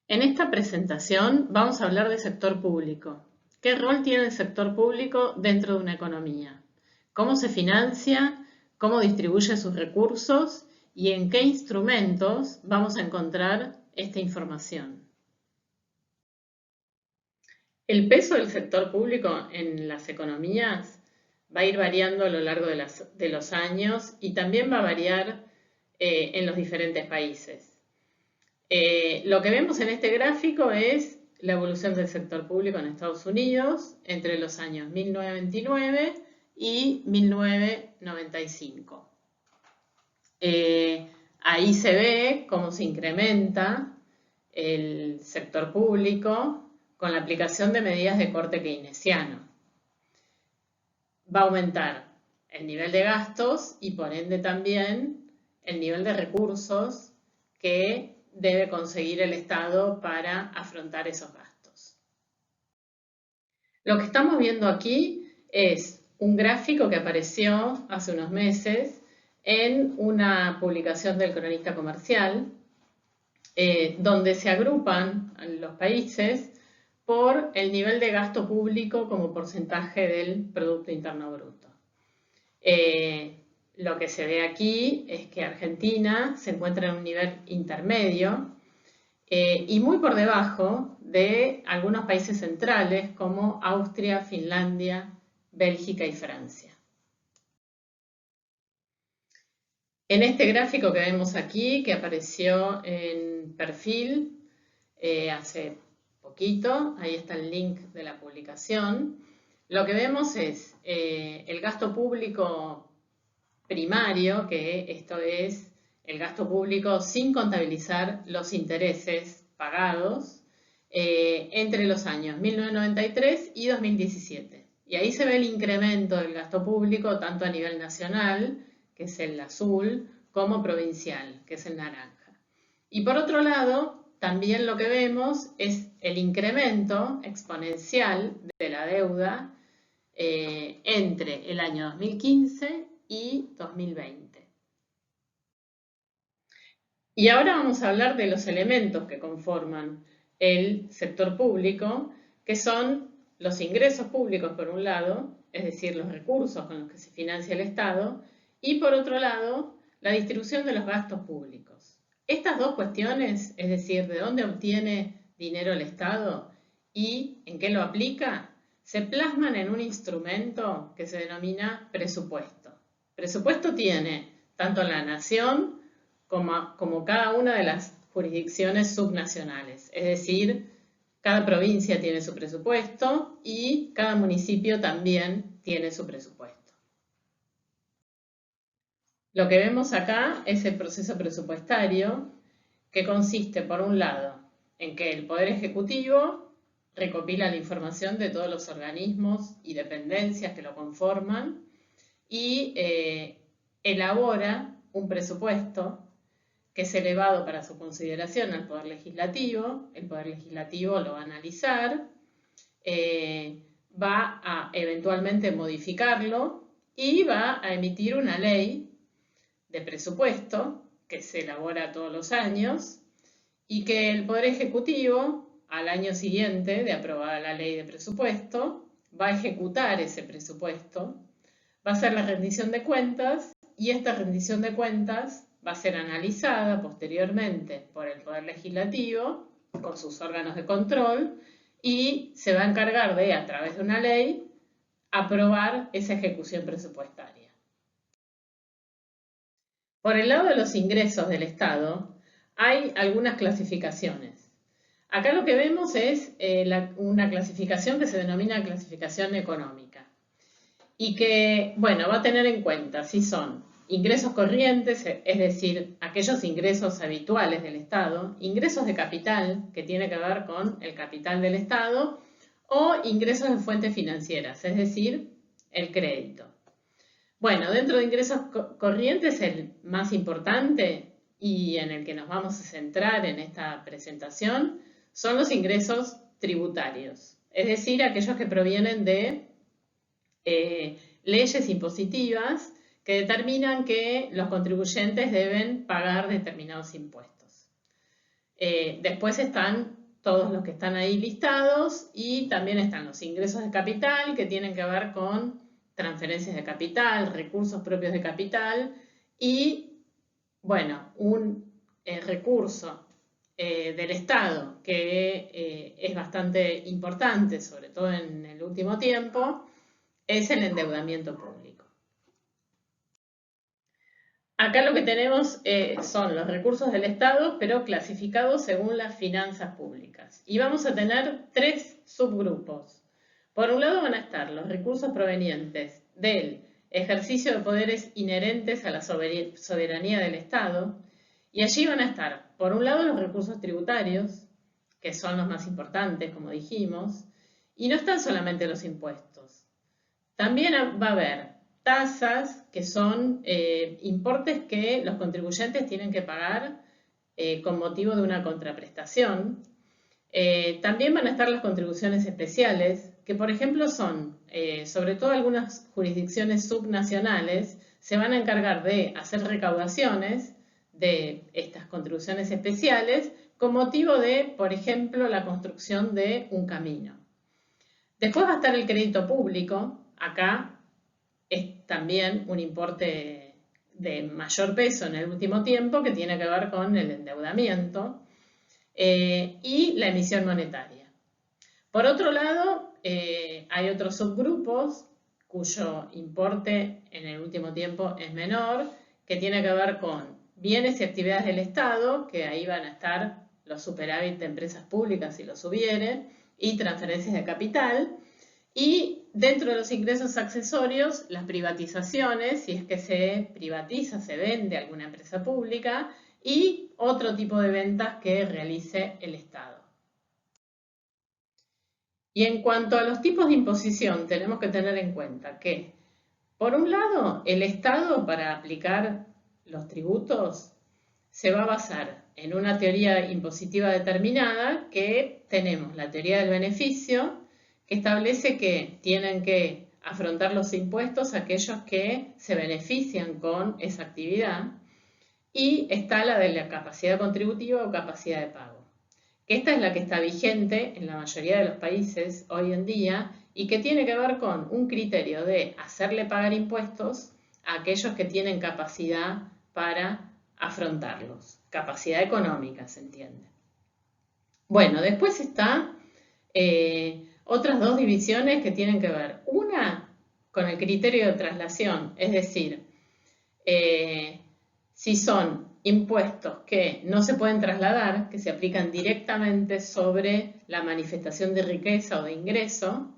En esta presentación vamos a hablar de sector público. ¿Qué rol tiene el sector público dentro de una economía? ¿Cómo se financia? ¿Cómo distribuye sus recursos? ¿Y en qué instrumentos vamos a encontrar esta información? El peso del sector público en las economías va a ir variando a lo largo de los años y también va a variar en los diferentes países. Lo que vemos en este gráfico es la evolución del sector público en Estados Unidos entre los años 1929 y 1995. Ahí se ve cómo se incrementa el sector público con la aplicación de medidas de corte keynesiano. Va a aumentar el nivel de gastos y por ende también el nivel de recursos que debe conseguir el Estado para afrontar esos gastos. Lo que estamos viendo aquí es un gráfico que apareció hace unos meses en una publicación del Cronista Comercial, donde se agrupan los países por el nivel de gasto público como porcentaje del Producto Interno Bruto. Lo que se ve aquí es que Argentina se encuentra en un nivel intermedio y muy por debajo de algunos países centrales como Austria, Finlandia, Bélgica y Francia. En este gráfico que vemos aquí, que apareció en Perfil hace poquito, ahí está el link de la publicación, lo que vemos es el gasto público primario, que esto es el gasto público sin contabilizar los intereses pagados entre los años 1993 y 2017. Y ahí se ve el incremento del gasto público tanto a nivel nacional, que es el azul, como provincial, que es el naranja. Y por otro lado, también lo que vemos es el incremento exponencial de la deuda entre el año 2015 y 2020. Y ahora vamos a hablar de los elementos que conforman el sector público, que son los ingresos públicos por un lado, es decir, los recursos con los que se financia el Estado, y por otro lado, la distribución de los gastos públicos. Estas dos cuestiones, es decir, de dónde obtiene dinero el Estado y en qué lo aplica, se plasman en un instrumento que se denomina presupuesto. Presupuesto tiene tanto la nación como cada una de las jurisdicciones subnacionales, es decir, cada provincia tiene su presupuesto y cada municipio también tiene su presupuesto. Lo que vemos acá es el proceso presupuestario, que consiste, por un lado, en que el Poder Ejecutivo recopila la información de todos los organismos y dependencias que lo conforman y elabora un presupuesto que es elevado para su consideración al Poder Legislativo. El Poder Legislativo lo va a analizar, va a eventualmente modificarlo y va a emitir una ley de presupuesto que se elabora todos los años y que el Poder Ejecutivo, al año siguiente de aprobada la ley de presupuesto, va a ejecutar ese presupuesto, va a hacer la rendición de cuentas y esta rendición de cuentas va a ser analizada posteriormente por el Poder Legislativo con sus órganos de control y se va a encargar de, a través de una ley, aprobar esa ejecución presupuestaria. Por el lado de los ingresos del Estado, hay algunas clasificaciones. Acá lo que vemos es una clasificación que se denomina clasificación económica y que, bueno, va a tener en cuenta si son ingresos corrientes, es decir, aquellos ingresos habituales del Estado, ingresos de capital, que tiene que ver con el capital del Estado, o ingresos de fuentes financieras, es decir, el crédito. Bueno, dentro de ingresos corrientes, el más importante y en el que nos vamos a centrar en esta presentación son los ingresos tributarios, es decir, aquellos que provienen de leyes impositivas que determinan que los contribuyentes deben pagar determinados impuestos. Después están todos los que están ahí listados, y también están los ingresos de capital, que tienen que ver con transferencias de capital, recursos propios de capital, y, bueno, un recurso del Estado que es bastante importante, sobre todo en el último tiempo, es el endeudamiento público. Acá lo que tenemos son los recursos del Estado, pero clasificados según las finanzas públicas. Y vamos a tener 3 subgrupos. Por un lado van a estar los recursos provenientes del ejercicio de poderes inherentes a la soberanía del Estado. Y allí van a estar, por un lado, los recursos tributarios, que son los más importantes, como dijimos, y no están solamente los impuestos. También va a haber tasas, que son importes que los contribuyentes tienen que pagar con motivo de una contraprestación. También van a estar las contribuciones especiales, que por ejemplo son, sobre todo algunas jurisdicciones subnacionales, se van a encargar de hacer recaudaciones de estas contribuciones especiales con motivo de, por ejemplo, la construcción de un camino. Después va a estar el crédito público. Acá es también un importe de mayor peso en el último tiempo, que tiene que ver con el endeudamiento y la emisión monetaria. Por otro lado, hay otros subgrupos cuyo importe en el último tiempo es menor, que tiene que ver con bienes y actividades del Estado, que ahí van a estar los superávit de empresas públicas si los hubiere, y transferencias de capital. Y dentro de los ingresos accesorios, las privatizaciones, si es que se privatiza, se vende alguna empresa pública, y otro tipo de ventas que realice el Estado. Y en cuanto a los tipos de imposición, tenemos que tener en cuenta que, por un lado, el Estado, para aplicar los tributos, se va a basar en una teoría impositiva determinada, que tenemos la teoría del beneficio, que establece que tienen que afrontar los impuestos aquellos que se benefician con esa actividad, y está la de la capacidad contributiva o capacidad de pago, que esta es la que está vigente en la mayoría de los países hoy en día y que tiene que ver con un criterio de hacerle pagar impuestos a aquellos que tienen capacidad para afrontarlos, capacidad económica, se entiende. Bueno, después está otras 2 divisiones que tienen que ver, una con el criterio de traslación, es decir, si son impuestos que no se pueden trasladar, que se aplican directamente sobre la manifestación de riqueza o de ingreso.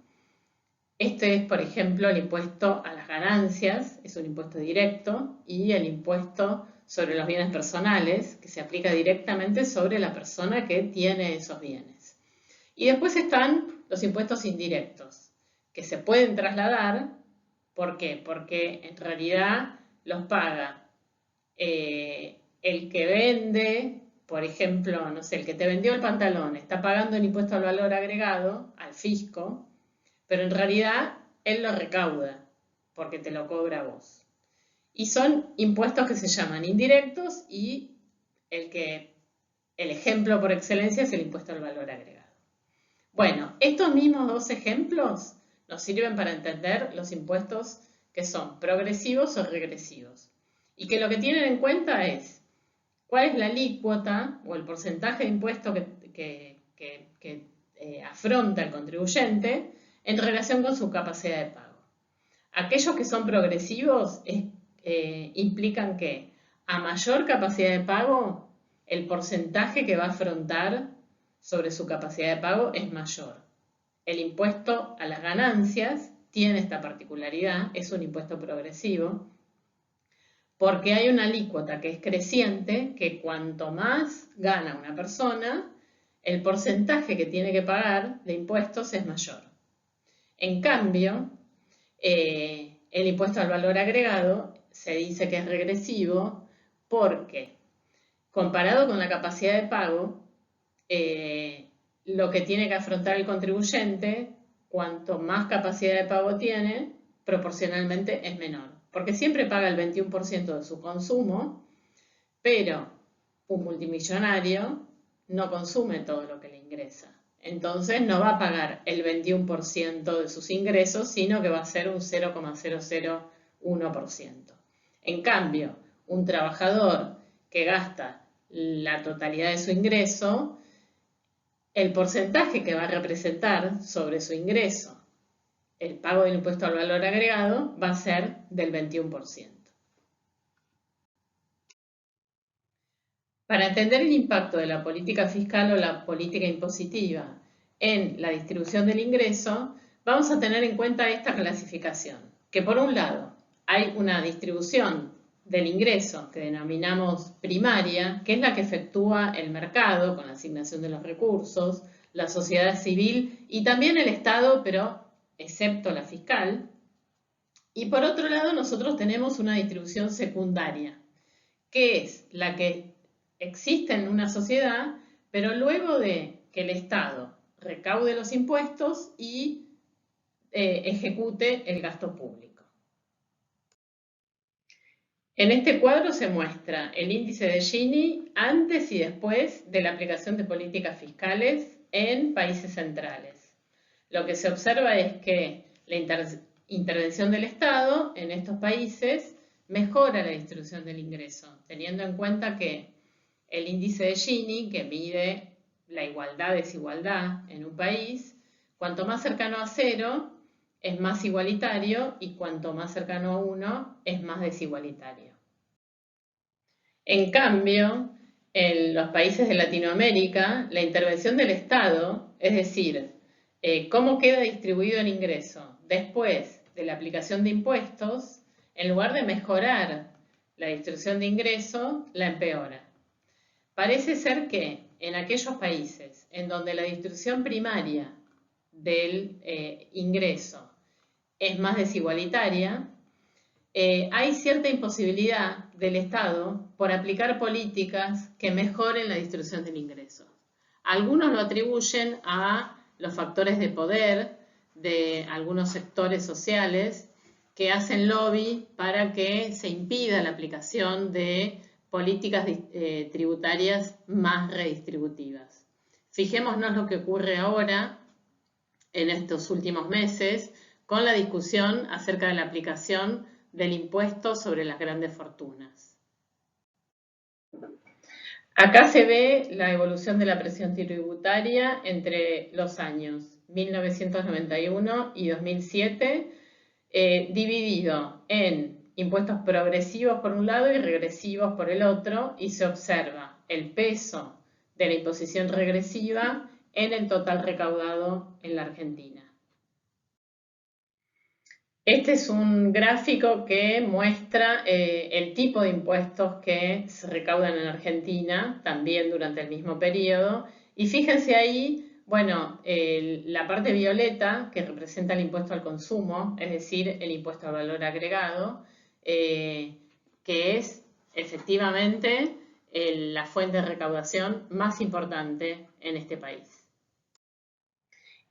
Este es, por ejemplo, el impuesto a las ganancias, es un impuesto directo, y el impuesto sobre los bienes personales, que se aplica directamente sobre la persona que tiene esos bienes. Y después están los impuestos indirectos, que se pueden trasladar. ¿Por qué? Porque en realidad los paga el que vende, por ejemplo, no sé, el que te vendió el pantalón, está pagando el impuesto al valor agregado, al fisco, pero en realidad él lo recauda, porque te lo cobra a vos. Y son impuestos que se llaman indirectos, y el ejemplo por excelencia es el impuesto al valor agregado. Bueno, estos mismos 2 ejemplos nos sirven para entender los impuestos que son progresivos o regresivos. Y que lo que tienen en cuenta es cuál es la alícuota o el porcentaje de impuesto que afronta el contribuyente en relación con su capacidad de pago. Aquellos que son progresivos implican que a mayor capacidad de pago, el porcentaje que va a afrontar sobre su capacidad de pago es mayor. El impuesto a las ganancias tiene esta particularidad, es un impuesto progresivo, porque hay una alícuota que es creciente, que cuanto más gana una persona, el porcentaje que tiene que pagar de impuestos es mayor. En cambio, el impuesto al valor agregado se dice que es regresivo porque, comparado con la capacidad de pago, lo que tiene que afrontar el contribuyente, cuanto más capacidad de pago tiene, proporcionalmente es menor. Porque siempre paga el 21% de su consumo, pero un multimillonario no consume todo lo que le ingresa. Entonces no va a pagar el 21% de sus ingresos, sino que va a ser un 0,001%. En cambio, un trabajador que gasta la totalidad de su ingreso, el porcentaje que va a representar sobre su ingreso el pago del impuesto al valor agregado va a ser del 21%. Para entender el impacto de la política fiscal o la política impositiva en la distribución del ingreso, vamos a tener en cuenta esta clasificación, que por un lado hay una distribución del ingreso que denominamos primaria, que es la que efectúa el mercado con la asignación de los recursos, la sociedad civil y también el Estado, pero excepto la fiscal. Y por otro lado nosotros tenemos una distribución secundaria, que es la que existe en una sociedad, pero luego de que el Estado recaude los impuestos y ejecute el gasto público. En este cuadro se muestra el índice de Gini antes y después de la aplicación de políticas fiscales en países centrales. Lo que se observa es que la intervención del Estado en estos países mejora la distribución del ingreso, teniendo en cuenta que el índice de Gini, que mide la igualdad-desigualdad en un país, cuanto más cercano a 0 es más igualitario y cuanto más cercano a 1 es más desigualitario. En cambio, en los países de Latinoamérica, la intervención del Estado, es decir, cómo queda distribuido el ingreso después de la aplicación de impuestos, en lugar de mejorar la distribución de ingreso, la empeora. Parece ser que en aquellos países en donde la distribución primaria del ingreso es más desigualitaria, hay cierta imposibilidad del Estado por aplicar políticas que mejoren la distribución del ingreso. Algunos lo atribuyen a los factores de poder de algunos sectores sociales que hacen lobby para que se impida la aplicación de políticas tributarias más redistributivas. Fijémonos lo que ocurre ahora, en estos últimos meses, con la discusión acerca de la aplicación del impuesto sobre las grandes fortunas. Acá se ve la evolución de la presión tributaria entre los años 1991 y 2007, dividido en impuestos progresivos por un lado y regresivos por el otro, y se observa el peso de la imposición regresiva en el total recaudado en la Argentina. Este es un gráfico que muestra el tipo de impuestos que se recaudan en Argentina, también durante el mismo periodo. Y fíjense ahí, bueno, la parte violeta, que representa el impuesto al consumo, es decir, el impuesto al valor agregado, que es efectivamente la fuente de recaudación más importante en este país.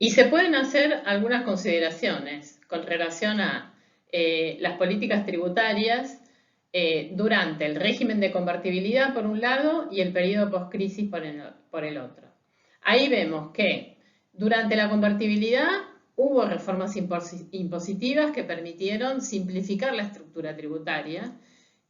Y se pueden hacer algunas consideraciones con relación a las políticas tributarias durante el régimen de convertibilidad por un lado y el periodo post-crisis por el otro. Ahí vemos que durante la convertibilidad hubo reformas impositivas que permitieron simplificar la estructura tributaria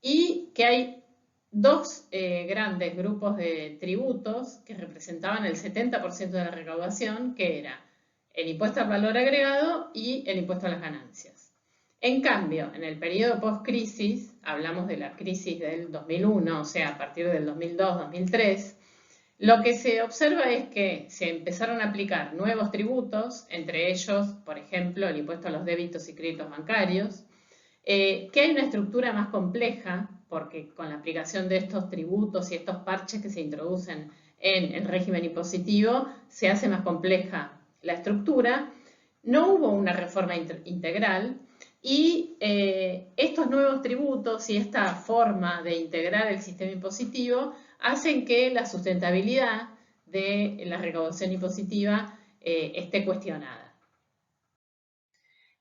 y que hay dos grandes grupos de tributos que representaban el 70% de la recaudación, que era el impuesto al valor agregado y el impuesto a las ganancias. En cambio, en el periodo post-crisis, hablamos de la crisis del 2001, o sea, a partir del 2002-2003, lo que se observa es que se empezaron a aplicar nuevos tributos, entre ellos, por ejemplo, el impuesto a los débitos y créditos bancarios, que hay una estructura más compleja, porque con la aplicación de estos tributos y estos parches que se introducen en el régimen impositivo, se hace más compleja la estructura. No hubo una reforma integral y estos nuevos tributos y esta forma de integrar el sistema impositivo hacen que la sustentabilidad de la recaudación impositiva esté cuestionada.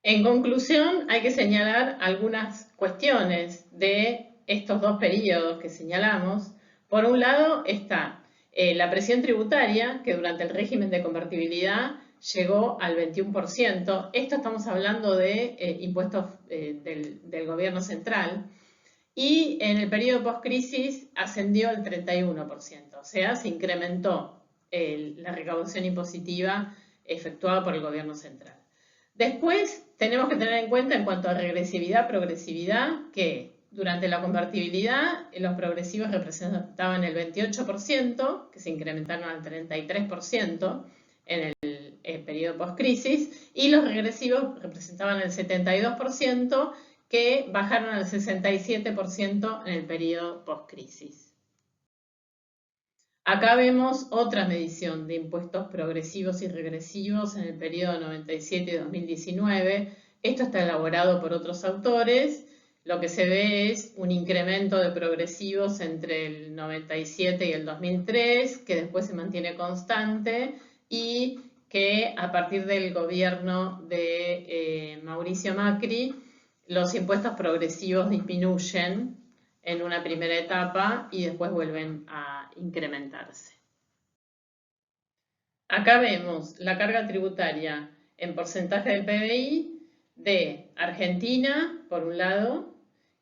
En conclusión, hay que señalar algunas cuestiones de estos dos periodos que señalamos. Por un lado está La presión tributaria, que durante el régimen de convertibilidad llegó al 21%. Esto estamos hablando de impuestos del gobierno central. Y en el periodo post-crisis ascendió al 31%. O sea, se incrementó la recaudación impositiva efectuada por el gobierno central. Después tenemos que tener en cuenta en cuanto a regresividad, progresividad, que durante la convertibilidad los progresivos representaban el 28%, que se incrementaron al 33% en el periodo post-crisis, y los regresivos representaban el 72%, que bajaron al 67% en el periodo post-crisis. Acá vemos otra medición de impuestos progresivos y regresivos en el periodo 97 y 2019. Esto está elaborado por otros autores. Lo que se ve es un incremento de progresivos entre el 97 y el 2003, que después se mantiene constante y que a partir del gobierno de Mauricio Macri, los impuestos progresivos disminuyen en una primera etapa y después vuelven a incrementarse. Acá vemos la carga tributaria en porcentaje del PBI de Argentina, por un lado,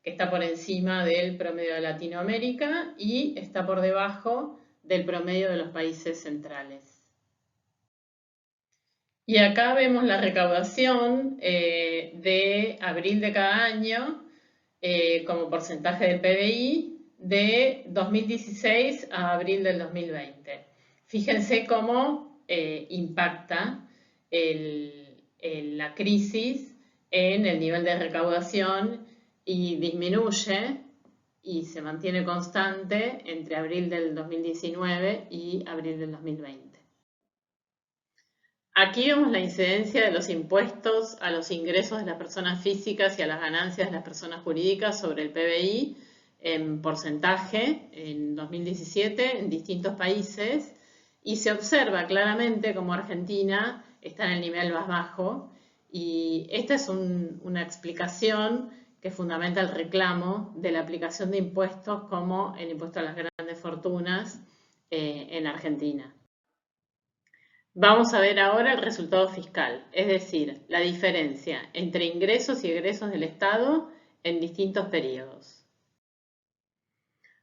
que está por encima del promedio de Latinoamérica y está por debajo del promedio de los países centrales. Y acá vemos la recaudación de abril de cada año como porcentaje del PBI de 2016 a abril del 2020. Fíjense cómo impacta la crisis en el nivel de recaudación y disminuye y se mantiene constante entre abril del 2019 y abril del 2020. Aquí vemos la incidencia de los impuestos a los ingresos de las personas físicas y a las ganancias de las personas jurídicas sobre el PBI en porcentaje en 2017 en distintos países y se observa claramente como Argentina está en el nivel más bajo y esta es una explicación que fundamenta el reclamo de la aplicación de impuestos como el impuesto a las grandes fortunas en Argentina. Vamos a ver ahora el resultado fiscal, es decir, la diferencia entre ingresos y egresos del Estado en distintos periodos.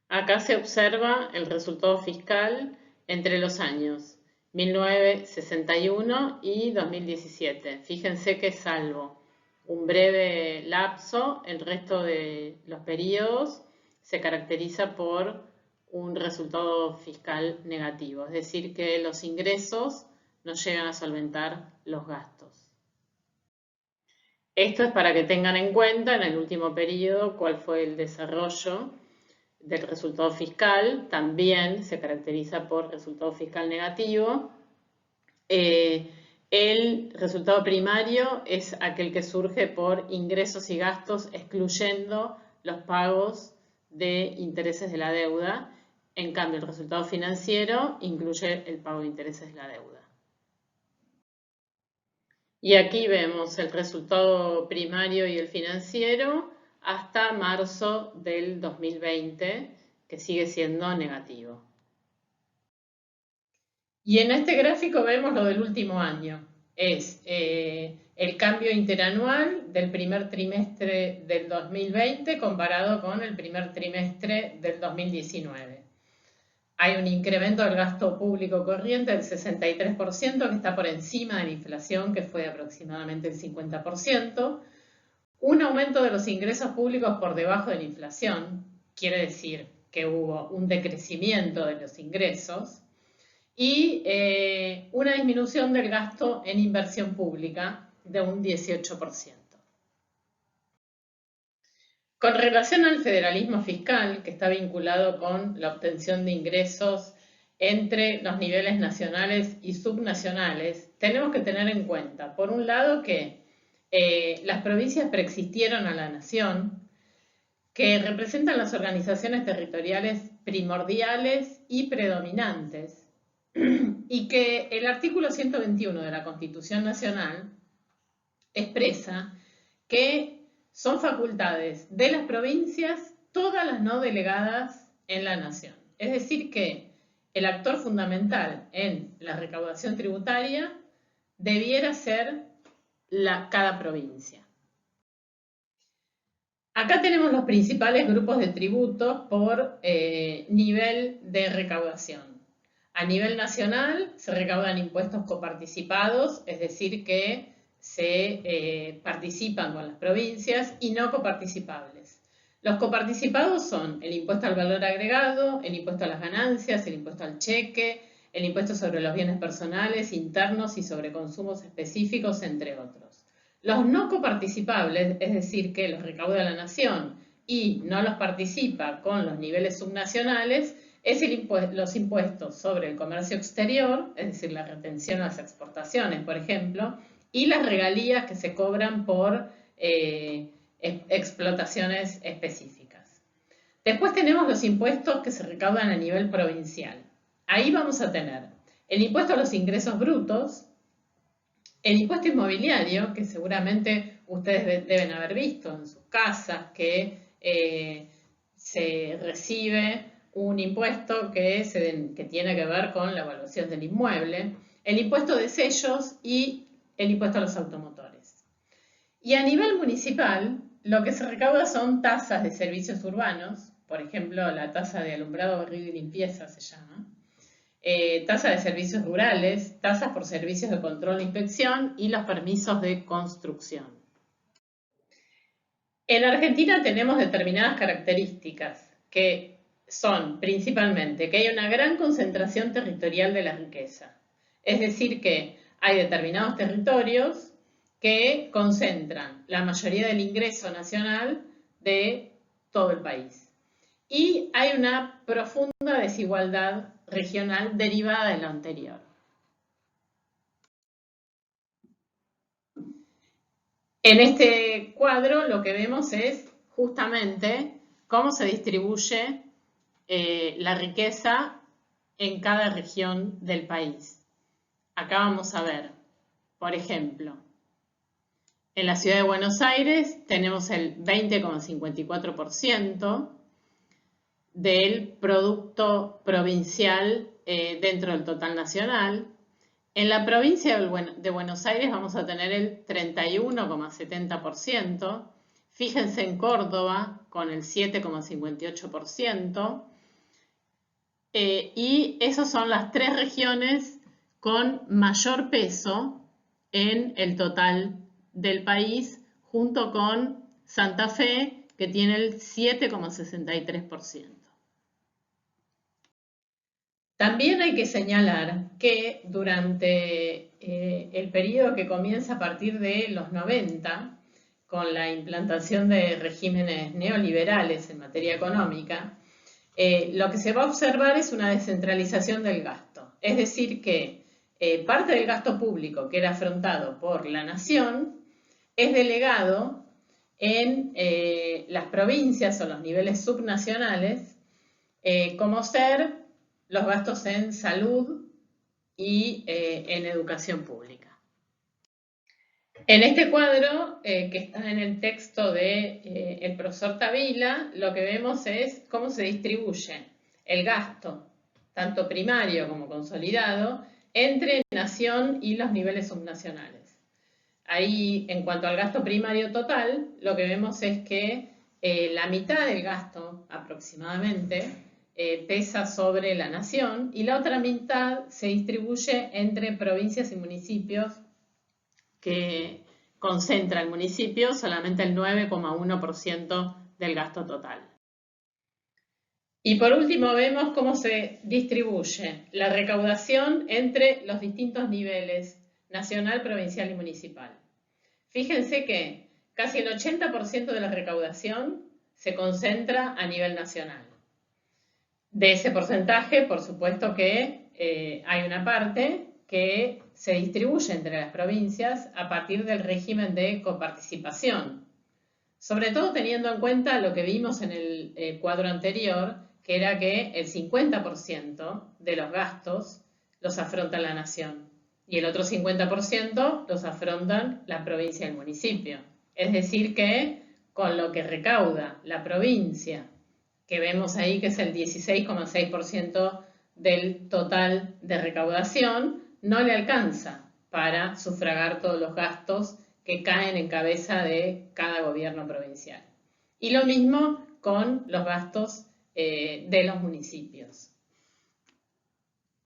Acá se observa el resultado fiscal entre los años 1961 y 2017. Fíjense que salvo un breve lapso, el resto de los periodos se caracteriza por un resultado fiscal negativo, es decir, que los ingresos no llegan a solventar los gastos. Esto es para que tengan en cuenta en el último periodo cuál fue el desarrollo del resultado fiscal. También se caracteriza por resultado fiscal negativo. El resultado primario es aquel que surge por ingresos y gastos excluyendo los pagos de intereses de la deuda. En cambio, el resultado financiero incluye el pago de intereses de la deuda. Y aquí vemos el resultado primario y el financiero hasta marzo del 2020, que sigue siendo negativo. Y en este gráfico vemos lo del último año. Es el cambio interanual del primer trimestre del 2020 comparado con el primer trimestre del 2019. Hay un incremento del gasto público corriente del 63%, que está por encima de la inflación, que fue aproximadamente el 50%. Un aumento de los ingresos públicos por debajo de la inflación, quiere decir que hubo un decrecimiento de los ingresos. Y una disminución del gasto en inversión pública de un 18%. Con relación al federalismo fiscal, que está vinculado con la obtención de ingresos entre los niveles nacionales y subnacionales, tenemos que tener en cuenta, por un lado, que las provincias preexistieron a la nación, que representan las organizaciones territoriales primordiales y predominantes, y que el artículo 121 de la Constitución Nacional expresa que son facultades de las provincias todas las no delegadas en la nación. Es decir que el actor fundamental en la recaudación tributaria debiera ser cada provincia. Acá tenemos los principales grupos de tributos por nivel de recaudación. A nivel nacional se recaudan impuestos coparticipados, es decir, que se participan con las provincias, y no coparticipables. Los coparticipados son el impuesto al valor agregado, el impuesto a las ganancias, el impuesto al cheque, el impuesto sobre los bienes personales, internos y sobre consumos específicos, entre otros. Los no coparticipables, es decir, que los recauda la nación y no los participa con los niveles subnacionales, es los impuestos sobre el comercio exterior, es decir, la retención a las exportaciones, por ejemplo, y las regalías que se cobran por explotaciones específicas. Después tenemos los impuestos que se recaudan a nivel provincial. Ahí vamos a tener el impuesto a los ingresos brutos, el impuesto inmobiliario, que seguramente ustedes deben haber visto en sus casas, que se recibe un impuesto que tiene que ver con la evaluación del inmueble, el impuesto de sellos y el impuesto a los automotores. Y a nivel municipal, lo que se recauda son tasas de servicios urbanos, por ejemplo, la tasa de alumbrado, barrido y limpieza se llama, tasa de servicios rurales, tasas por servicios de control e inspección y los permisos de construcción. En Argentina tenemos determinadas características que son principalmente que hay una gran concentración territorial de la riqueza. Es decir, que hay determinados territorios que concentran la mayoría del ingreso nacional de todo el país. Y hay una profunda desigualdad regional derivada de lo anterior. En este cuadro lo que vemos es justamente cómo se distribuye la riqueza en cada región del país. Acá vamos a ver, por ejemplo, en la ciudad de Buenos Aires tenemos el 20,54% del producto provincial dentro del total nacional. En la provincia de Buenos Aires vamos a tener el 31,70%. Fíjense en Córdoba con el 7,58%. Y esas son las 3 regiones con mayor peso en el total del país, junto con Santa Fe, que tiene el 7,63%. También hay que señalar que durante el periodo que comienza a partir de los 90, con la implantación de regímenes neoliberales en materia económica, lo que se va a observar es una descentralización del gasto. Es decir, que parte del gasto público que era afrontado por la nación es delegado en las provincias o los niveles subnacionales, como ser los gastos en salud y en educación pública. En este cuadro, que está en el texto del profesor Tavila, lo que vemos es cómo se distribuye el gasto, tanto primario como consolidado, entre nación y los niveles subnacionales. Ahí, en cuanto al gasto primario total, lo que vemos es que la mitad del gasto, aproximadamente, pesa sobre la nación y la otra mitad se distribuye entre provincias y municipios, que concentra el municipio solamente el 9,1% del gasto total. Y por último vemos cómo se distribuye la recaudación entre los distintos niveles nacional, provincial y municipal. Fíjense que casi el 80% de la recaudación se concentra a nivel nacional. De ese porcentaje, por supuesto que hay una parte que se distribuye entre las provincias a partir del régimen de coparticipación. Sobre todo teniendo en cuenta lo que vimos en el cuadro anterior, que era que el 50% de los gastos los afronta la nación y el otro 50% los afrontan la provincia y el municipio. Es decir que con lo que recauda la provincia, que vemos ahí que es el 16,6% del total de recaudación, no le alcanza para sufragar todos los gastos que caen en cabeza de cada gobierno provincial. Y lo mismo con los gastos de los municipios.